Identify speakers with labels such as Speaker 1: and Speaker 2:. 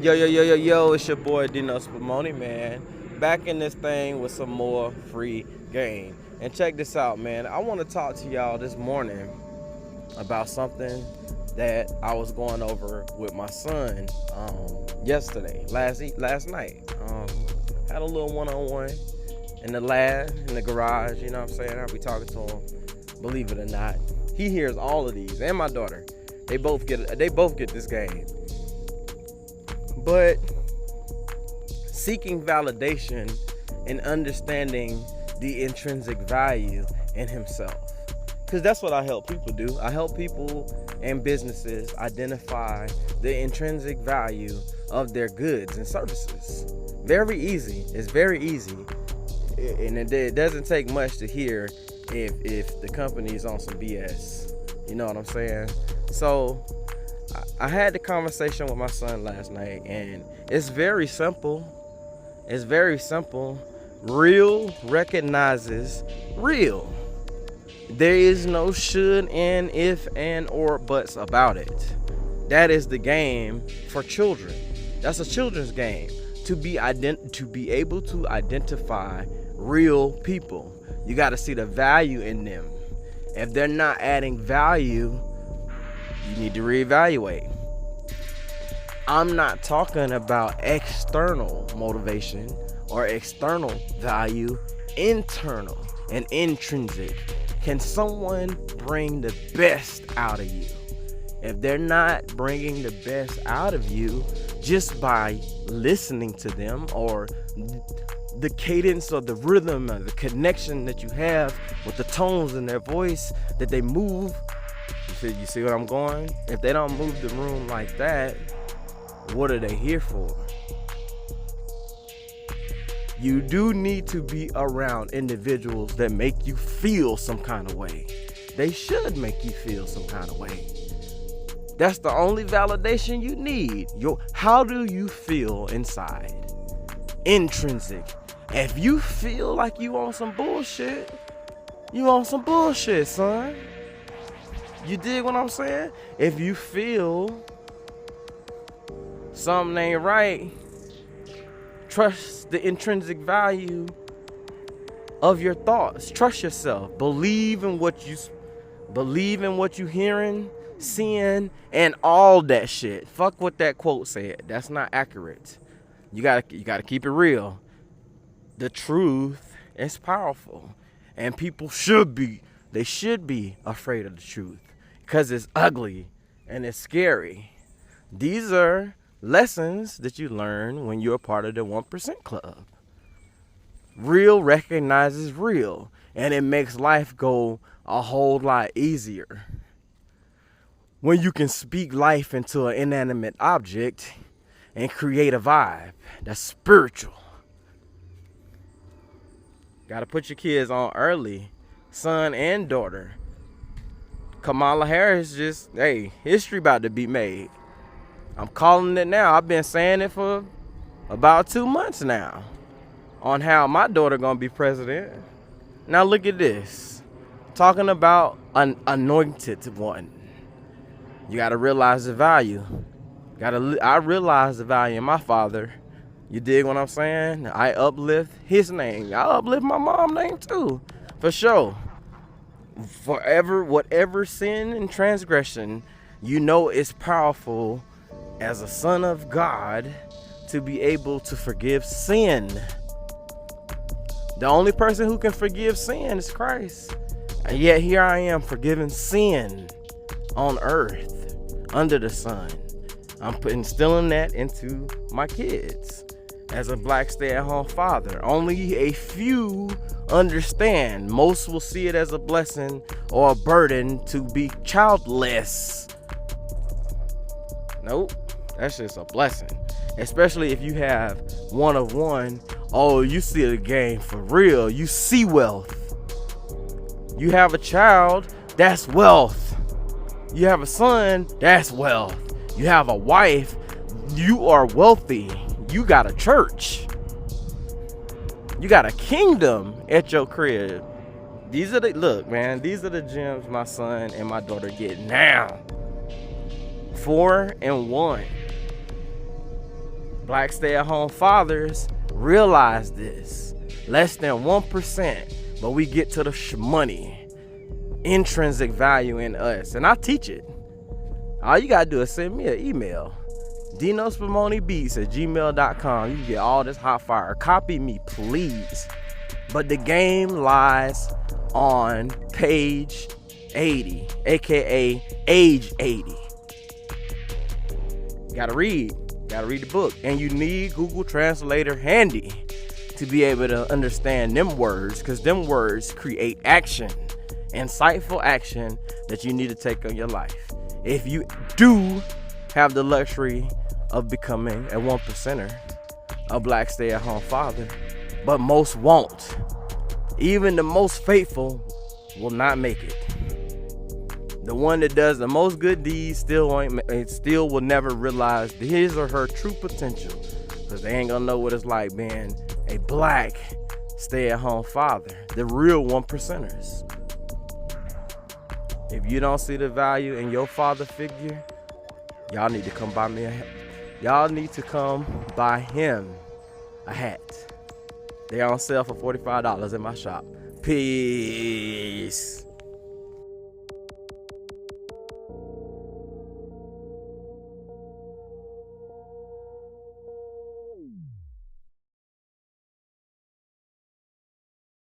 Speaker 1: Yo, it's your boy Dino Spumoni, man. Back in this thing with some more free game. And check this out, man. I want to talk to y'all this morning about something that I was going over with my son yesterday, last night. Had a little one-on-one in the lab, in the garage, you know what I'm saying? I'll be talking to him. Believe it or not, he hears all of these, and my daughter. They both get this game. But seeking validation and understanding the intrinsic value in himself. Because that's what I help people do. I help people and businesses identify the intrinsic value of their goods and services. Very easy. It's very easy. And it doesn't take much to hear if the company is on some BS. You know what I'm saying? So I had the conversation with my son last night, and it's very simple. It's very simple. Real recognizes real. There is no should, and, if, and, or buts about it. That is the game for children. That's a children's game. To be able to identify real people, you got to see the value in them. If they're not adding value, you need to reevaluate. I'm not talking about external motivation or external value, internal and intrinsic. Can someone bring the best out of you? If they're not bringing the best out of you just by listening to them, or the cadence or the rhythm or the connection that you have with the tones in their voice that they move, you see what I'm going? If they don't move the room like that, what are they here for? You do need to be around individuals that make you feel some kind of way. They should make you feel some kind of way. That's the only validation you need. How do you feel inside? Intrinsic. If you feel like you on some bullshit, you on some bullshit, son. You dig what I'm saying? If you feel something ain't right, trust the intrinsic value of your thoughts. Trust yourself. Believe in what you hearing, seeing, and all that shit. Fuck what that quote said. That's not accurate. You gotta keep it real. The truth is powerful, and people should be afraid of the truth because it's ugly and it's scary. These are lessons that you learn when you're a part of the 1% club. Real recognizes real, and it makes life go a whole lot easier. When you can speak life into an inanimate object and create a vibe that's spiritual. Gotta put your kids on early, son and daughter. Kamala Harris history about to be made. I'm calling it now. I've been saying it for about 2 months now on how my daughter gonna be president. Now look at this. Talking about an anointed one. You gotta realize the value. I realize the value in my father. You dig what I'm saying? I uplift his name. I uplift my mom's name too, for sure. Forever, whatever sin and transgression, you know it's powerful as a son of God to be able to forgive sin. The only person who can forgive sin is Christ. And yet here I am forgiving sin on earth, under the sun. I'm instilling that into my kids as a black stay-at-home father. Only a few understand. Most will see it as a blessing or a burden to be childless. Nope, that's just a blessing. Especially if you have one of one. Oh, you see the game for real. You see wealth. You have a child, that's wealth. You have a son, that's wealth. You have a wife, you are wealthy. You got a church. You got a kingdom at your crib. These are the gems my son and my daughter get now. 4 and 1. Black stay-at-home fathers realize this. Less than 1%, but we get to the money. Intrinsic value in us. And I teach it. All you gotta do is send me an email. DinoSpumoniBeats@gmail.com. You can get all this hot fire. Copy me, please. But the game lies on page 80, aka age 80. You gotta read the book, and you need Google Translator handy to be able to understand them words, because them words create action, insightful action that you need to take on your life. If you do have the luxury of becoming a 1%er, a black stay-at-home father, but most won't. Even the most faithful will not make it. The one that does the most good deeds still will never realize his or her true potential, because they ain't gonna know what it's like being a black stay-at-home father, the real 1%ers. If you don't see the value in your father figure, y'all need to come buy me a hat. Y'all need to come buy him a hat. They're on sale for $45 in my shop. Peace.